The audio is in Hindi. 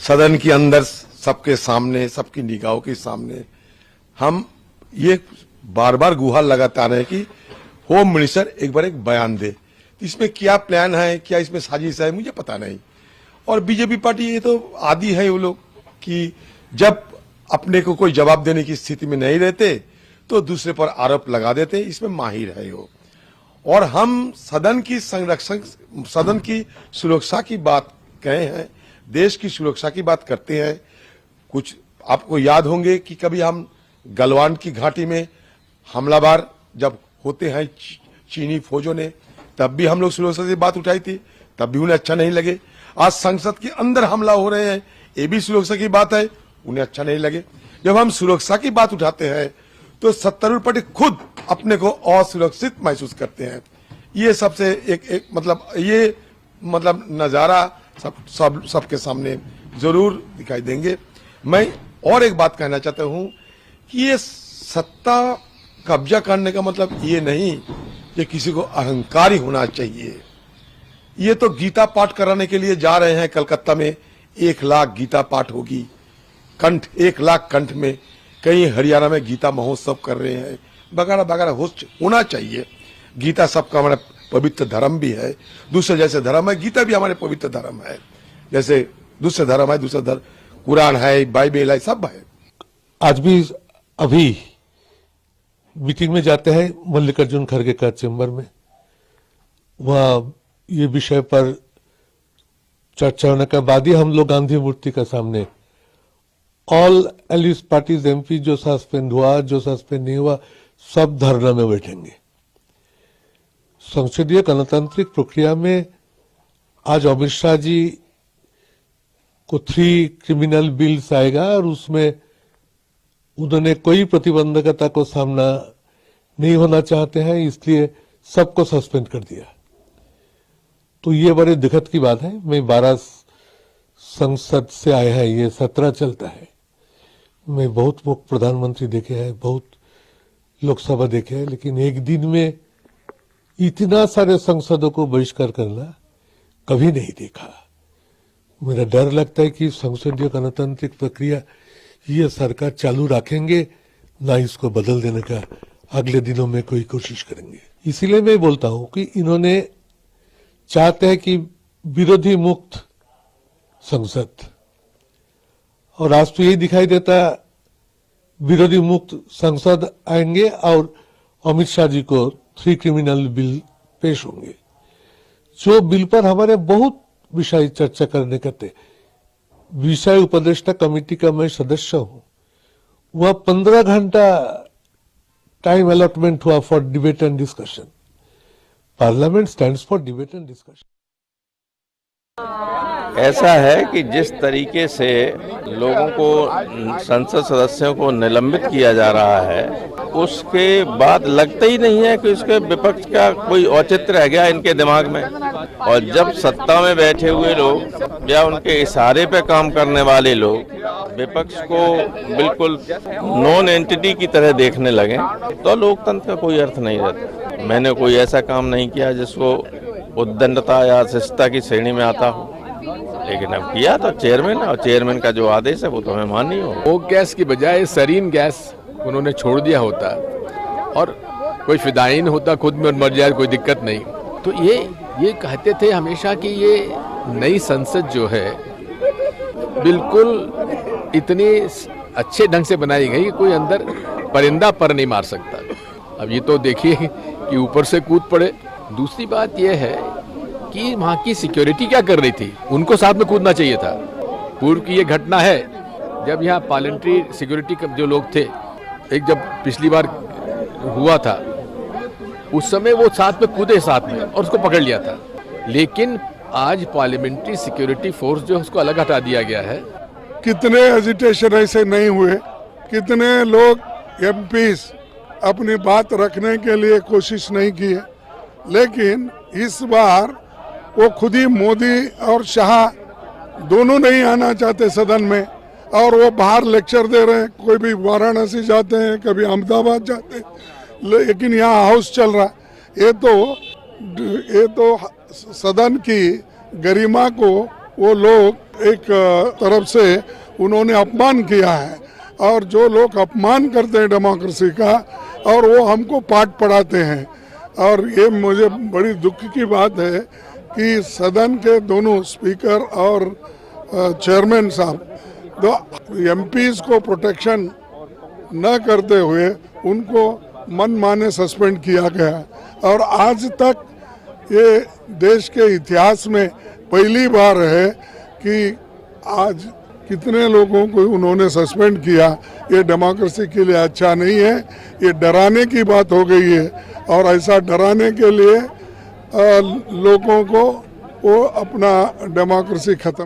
सदन के अंदर सबके सामने, सबकी निगाहों के सामने हम ये बार बार गुहार लगाते आ रहे हैं कि होम मिनिस्टर एक बार एक बयान दे। इसमें क्या प्लान है, क्या इसमें साजिश है, मुझे पता नहीं। और बीजेपी पार्टी ये तो आदी है वो लोग कि जब अपने को कोई जवाब देने की स्थिति में नहीं रहते तो दूसरे पर आरोप लगा देते, इसमें माहिर है वो। और हम सदन की संरक्षण, सदन की सुरक्षा की बात कहे हैं, देश की सुरक्षा की बात करते हैं। कुछ आपको याद होंगे कि कभी हम गलवान की घाटी में हमलावर जब होते हैं चीनी फौजों ने, तब भी हम लोग सुरक्षा की बात उठाई थी, तब भी उन्हें अच्छा नहीं लगे। आज संसद के अंदर हमला हो रहे हैं, ये भी सुरक्षा की बात है, उन्हें अच्छा नहीं लगे। जब हम सुरक्षा की बात उठाते हैं तो सत्तारूढ़ पार्टी खुद अपने को असुरक्षित महसूस करते हैं। ये सबसे एक मतलब नजारा सबके सामने जरूर दिखाई देंगे। मैं और एक बात कहना चाहता हूं कि ये सत्ता कब्जा करने का मतलब ये नहीं कि किसी को अहंकारी होना चाहिए। ये तो गीता पाठ कराने के लिए जा रहे हैं कलकत्ता में, 1 लाख गीता पाठ होगी, कंठ 1 लाख कंठ में, कहीं हरियाणा में गीता महोत्सव कर रहे हैं, वगैरह वगैरह होना चाहिए। गीता सबका हमारा पवित्र धर्म भी है, दूसरे जैसे धर्म है, गीता भी हमारे पवित्र धर्म है, जैसे दूसरे धर्म है, दूसरा धर्म कुरान है, बाइबल है, सब है। आज भी अभी मीटिंग में जाते हैं मल्लिकार्जुन खड़गे का चेंबर में, वहां ये विषय पर चर्चा होने के बाद ही हम लोग गांधी मूर्ति का सामने ऑल एलिस पार्टीज एमपी जो सस्पेंड हुआ, जो सस्पेंड नहीं हुआ, सब धरना में बैठेंगे। संसदीय गणतांत्रिक प्रक्रिया में आज अमित शाह जी को 3 क्रिमिनल बिल्स आएगा और उसमें उन्होंने कोई प्रतिबंधकता को सामना नहीं होना चाहते हैं, इसलिए सबको सस्पेंड कर दिया। तो ये बड़े दुखद की बात है। मैं 12 संसद से आया है, ये 17 चलता है। मैं बहुत प्रधानमंत्री देखे हैं, बहुत लोकसभा देखे हैं, लेकिन एक दिन में इतना सारे संसदों को बहिष्कार करना कभी नहीं देखा। मेरा डर लगता है कि संसदीय गणतांत्रिक प्रक्रिया ये सरकार चालू रखेंगे, ना इसको बदल देने का अगले दिनों में कोई कोशिश करेंगे। इसीलिए मैं बोलता हूं कि इन्होंने चाहते हैं कि विरोधी मुक्त संसद, और आज तो यही दिखाई देता विरोधी मुक्त संसद आएंगे और अमित शाह जी को 3 क्रिमिनल बिल पेश होंगे, जो बिल पर हमारे बहुत विषय चर्चा करने करते। विषय उपदेष्टा कमेटी का मैं सदस्य हूं, वह 15 घंटा टाइम अलॉटमेंट हुआ for debate and discussion. Parliament stands for debate and discussion. ऐसा है कि जिस तरीके से लोगों को, संसद सदस्यों को निलंबित किया जा रहा है, उसके बाद लगता ही नहीं है कि उसके विपक्ष का कोई औचित्य रह गया इनके दिमाग में। और जब सत्ता में बैठे हुए लोग या उनके इशारे पे काम करने वाले लोग विपक्ष को बिल्कुल नॉन एंटिटी की तरह देखने लगे, तो लोकतंत्र का कोई अर्थ नहीं रहता। मैंने कोई ऐसा काम नहीं किया जिसको उद्दंडता या शिष्टता की श्रेणी में आता हो, लेकिन अब किया तो चेयरमैन, और चेयरमैन का जो आदेश है वो तो हमें माननी हो। वो गैस की बजाय सरीन गैस उन्होंने छोड़ दिया होता, और कोई फिदाइन होता, खुद में मर जाए, कोई दिक्कत नहीं। तो ये कहते थे हमेशा कि ये नई संसद जो है बिल्कुल इतनी अच्छे ढंग से बनाई गई कि कोई अंदर परिंदा पर नहीं मार सकता। अब ये तो देखिए कि ऊपर से कूद पड़े। दूसरी बात यह है कि वहाँ की सिक्योरिटी क्या कर रही थी, उनको साथ में कूदना चाहिए था। पूर्व की ये घटना है जब यहाँ पार्लियामेंट्री सिक्योरिटी के जो लोग थे, एक जब पिछली बार हुआ था उस समय वो साथ में कूदे साथ में और उसको पकड़ लिया था। लेकिन आज पार्लियामेंट्री सिक्योरिटी फोर्स जो उसको अलग हटा दिया गया है। कितने एजिटेशन ऐसे नहीं हुए, कितने लोग एमपीस अपनी बात रखने के लिए कोशिश नहीं की है, लेकिन इस बार वो खुद ही मोदी और शाह दोनों नहीं आना चाहते सदन में, और वो बाहर लेक्चर दे रहे हैं। कोई भी वाराणसी जाते हैं, कभी अहमदाबाद जाते हैं, लेकिन यहाँ हाउस चल रहा है। ये तो सदन की गरिमा को वो लोग एक तरफ से उन्होंने अपमान किया है, और जो लोग अपमान करते हैं डेमोक्रेसी का और वो हमको पाठ पढ़ाते हैं। और ये मुझे बड़ी दुख की बात है कि सदन के दोनों स्पीकर और चेयरमैन साहब दो एमपीज को प्रोटेक्शन न करते हुए उनको मनमाने सस्पेंड किया गया। और आज तक ये देश के इतिहास में पहली बार है कि आज कितने लोगों को उन्होंने सस्पेंड किया। ये डेमोक्रेसी के लिए अच्छा नहीं है, ये डराने की बात हो गई है। और ऐसा डराने के लिए लोगों को वो अपना डेमोक्रेसी खत्म